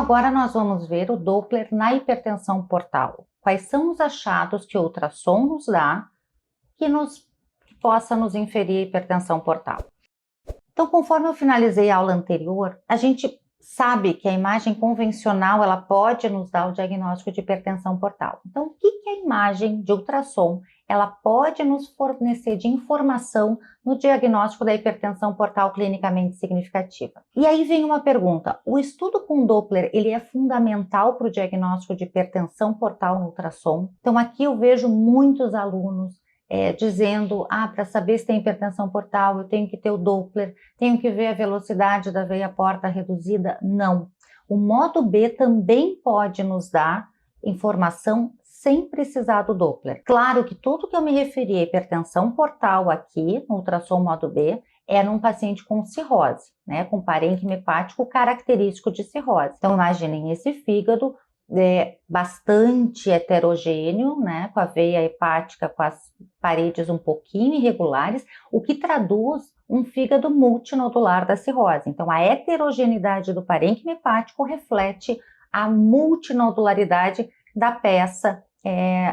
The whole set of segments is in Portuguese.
agora nós vamos ver o Doppler na hipertensão portal. Quais são os achados que o ultrassom nos dá que possa nos inferir a hipertensão portal? Então, conforme eu finalizei a aula anterior, a gente sabe que a imagem convencional ela pode nos dar o diagnóstico de hipertensão portal. Então, o que a imagem de ultrassom ela pode nos fornecer de informação no diagnóstico da hipertensão portal clinicamente significativa? E aí vem uma pergunta: o estudo com Doppler ele é fundamental para o diagnóstico de hipertensão portal no ultrassom? Então, aqui eu vejo muitos alunos dizendo, para saber se tem hipertensão portal, eu tenho que ter o Doppler, tenho que ver a velocidade da veia porta reduzida. Não. O modo B também pode nos dar informação sem precisar do Doppler. Claro que tudo que eu me referi a hipertensão portal aqui, no ultrassom modo B, é num paciente com cirrose, né, com parênquima hepático característico de cirrose. Então, imaginem esse fígado bastante heterogêneo, né, com a veia hepática com as paredes um pouquinho irregulares, o que traduz um fígado multinodular da cirrose. Então, a heterogeneidade do parênquima hepático reflete a multinodularidade da peça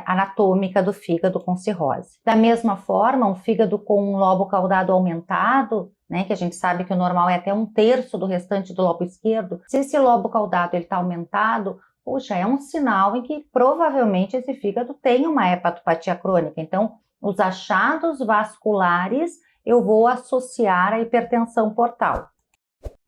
anatômica do fígado com cirrose. Da mesma forma, um fígado com um lobo caudado aumentado, né, que a gente sabe que o normal é até 1/3 do restante do lobo esquerdo, se esse lobo caudado está aumentado, puxa, é um sinal em que provavelmente esse fígado tem uma hepatopatia crônica. Então, os achados vasculares eu vou associar à hipertensão portal.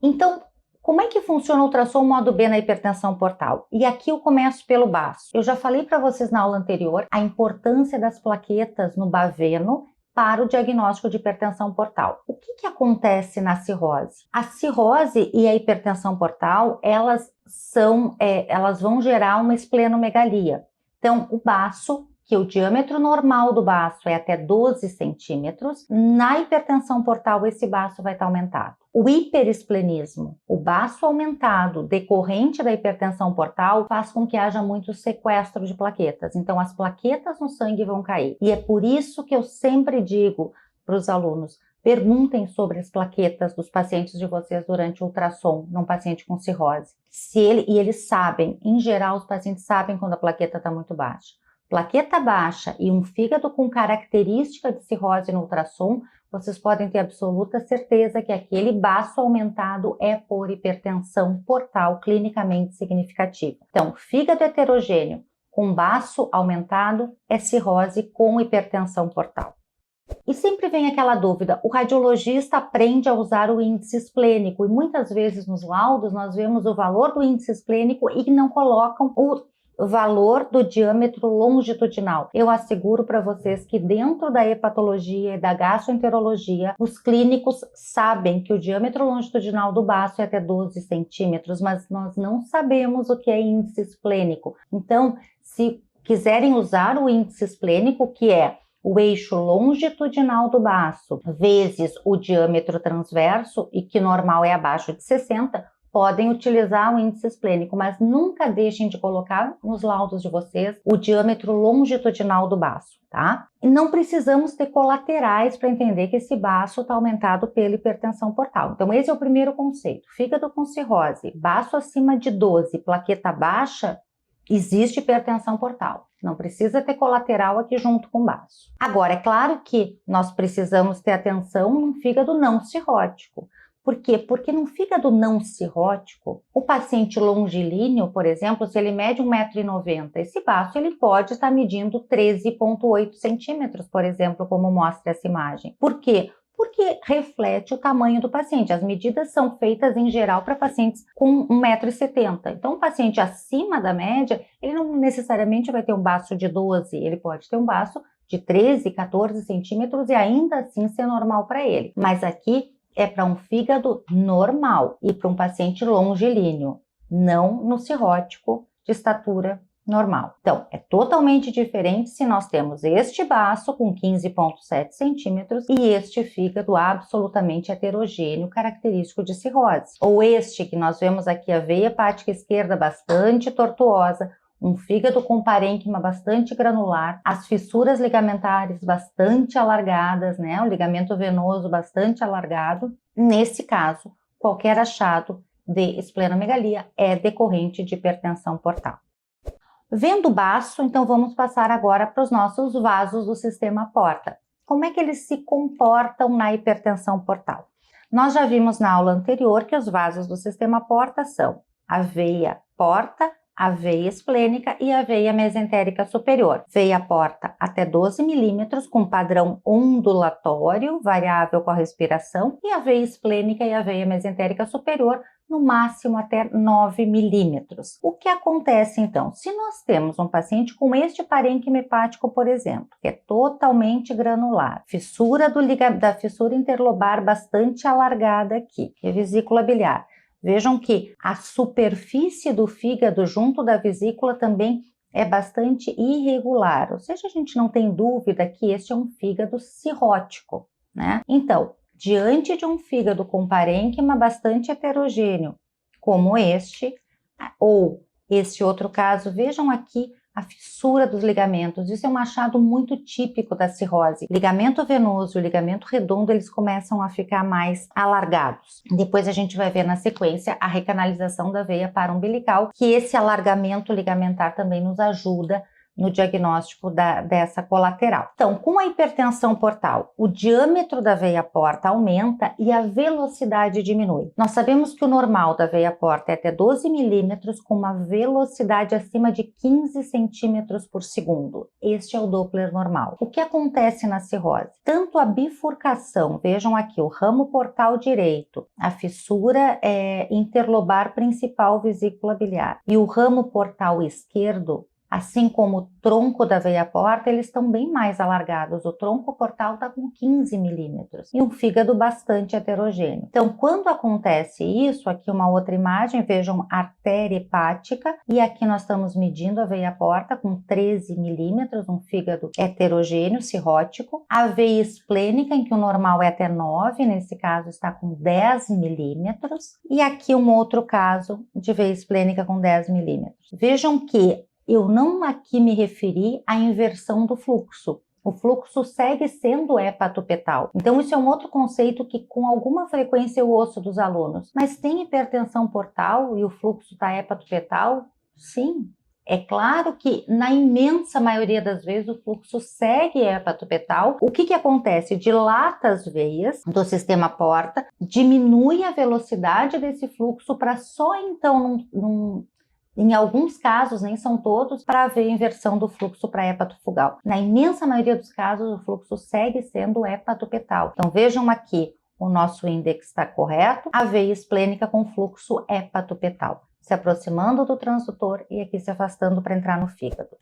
Então, como é que funciona o ultrassom modo B na hipertensão portal? E aqui eu começo pelo baço. Eu já falei para vocês na aula anterior a importância das plaquetas no baveno para o diagnóstico de hipertensão portal. O que acontece na cirrose? A cirrose e a hipertensão portal, elas vão gerar uma esplenomegalia. Então, o baço, que o diâmetro normal do baço é até 12 centímetros, na hipertensão portal esse baço vai estar aumentado. O hiperesplenismo, o baço aumentado decorrente da hipertensão portal, faz com que haja muito sequestro de plaquetas. Então, as plaquetas no sangue vão cair. E é por isso que eu sempre digo para os alunos, perguntem sobre as plaquetas dos pacientes de vocês durante o ultrassom, num paciente com cirrose. E eles sabem, em geral, os pacientes sabem quando a plaqueta está muito baixa. Plaqueta baixa e um fígado com característica de cirrose no ultrassom, vocês podem ter absoluta certeza que aquele baço aumentado é por hipertensão portal clinicamente significativa. Então, fígado heterogêneo com baço aumentado é cirrose com hipertensão portal. E sempre vem aquela dúvida, o radiologista aprende a usar o índice esplênico e muitas vezes nos laudos nós vemos o valor do índice esplênico e não colocam o valor do diâmetro longitudinal. Eu asseguro para vocês que dentro da hepatologia e da gastroenterologia, os clínicos sabem que o diâmetro longitudinal do baço é até 12 centímetros, mas nós não sabemos o que é índice esplênico. Então, se quiserem usar o índice esplênico, que é o eixo longitudinal do baço vezes o diâmetro transverso, e que normal é abaixo de 60, podem utilizar o índice esplênico, mas nunca deixem de colocar nos laudos de vocês o diâmetro longitudinal do baço, tá? E não precisamos ter colaterais para entender que esse baço está aumentado pela hipertensão portal. Então, esse é o primeiro conceito. Fígado com cirrose, baço acima de 12, plaqueta baixa, existe hipertensão portal. Não precisa ter colateral aqui junto com o baço. Agora, é claro que nós precisamos ter atenção num fígado não cirrótico. Por quê? Porque num fígado não cirrótico, o paciente longilíneo, por exemplo, se ele mede 1,90 m, esse baço ele pode estar medindo 13,8 centímetros, por exemplo, como mostra essa imagem. Por quê? Porque reflete o tamanho do paciente. As medidas são feitas em geral para pacientes com 1,70 m. Então, um paciente acima da média, ele não necessariamente vai ter um baço de 12, ele pode ter um baço de 13, 14 centímetros e ainda assim ser normal para ele. Mas aqui é para um fígado normal e para um paciente longilíneo, não no cirrótico de estatura normal. Então, é totalmente diferente se nós temos este baço com 15,7 centímetros e este fígado absolutamente heterogêneo, característico de cirrose. Ou este que nós vemos aqui, a veia hepática esquerda bastante tortuosa, um fígado com parênquima bastante granular, as fissuras ligamentares bastante alargadas, né? O ligamento venoso bastante alargado. Nesse caso, qualquer achado de esplenomegalia é decorrente de hipertensão portal. Vendo o baço, então vamos passar agora para os nossos vasos do sistema porta. Como é que eles se comportam na hipertensão portal? Nós já vimos na aula anterior que os vasos do sistema porta são a veia porta, a veia esplênica e a veia mesentérica superior. Veia porta até 12 milímetros com padrão ondulatório, variável com a respiração, e a veia esplênica e a veia mesentérica superior no máximo até 9 milímetros. O que acontece então? Se nós temos um paciente com este parênquima hepático, por exemplo, que é totalmente granular, fissura da fissura interlobar bastante alargada aqui, que é vesícula biliar. Vejam que a superfície do fígado junto da vesícula também é bastante irregular, ou seja, a gente não tem dúvida que este é um fígado cirrótico, né? Então, diante de um fígado com parênquima bastante heterogêneo, como este, ou esse outro caso, vejam aqui a fissura dos ligamentos. Isso é um achado muito típico da cirrose. Ligamento venoso e o ligamento redondo, eles começam a ficar mais alargados. Depois a gente vai ver na sequência a recanalização da veia paraumbilical, que esse alargamento ligamentar também nos ajuda no diagnóstico dessa colateral. Então, com a hipertensão portal, o diâmetro da veia porta aumenta e a velocidade diminui. Nós sabemos que o normal da veia porta é até 12 milímetros com uma velocidade acima de 15 centímetros por segundo. Este é o Doppler normal. O que acontece na cirrose? Tanto a bifurcação, vejam aqui, o ramo portal direito, a fissura interlobar principal vesícula biliar e o ramo portal esquerdo, assim como o tronco da veia porta, eles estão bem mais alargados. O tronco portal está com 15 milímetros e um fígado bastante heterogêneo. Então, quando acontece isso, aqui uma outra imagem, vejam artéria hepática, e aqui nós estamos medindo a veia porta com 13 milímetros, um fígado heterogêneo, cirrótico. A veia esplênica, em que o normal é até 9, nesse caso está com 10 milímetros. E aqui um outro caso de veia esplênica com 10 milímetros. Vejam que eu não aqui me referi à inversão do fluxo. O fluxo segue sendo hepatopetal. Então, isso é um outro conceito que com alguma frequência eu ouço dos alunos. Mas tem hipertensão portal e o fluxo está hepatopetal? Sim. É claro que na imensa maioria das vezes o fluxo segue hepatopetal. O que acontece? Dilata as veias do sistema porta, diminui a velocidade desse fluxo para só então em alguns casos, nem são todos, para haver inversão do fluxo para hepatofugal. Na imensa maioria dos casos, o fluxo segue sendo hepatopetal. Então vejam aqui, o nosso índice está correto, a veia esplênica com fluxo hepatopetal, se aproximando do transdutor e aqui se afastando para entrar no fígado.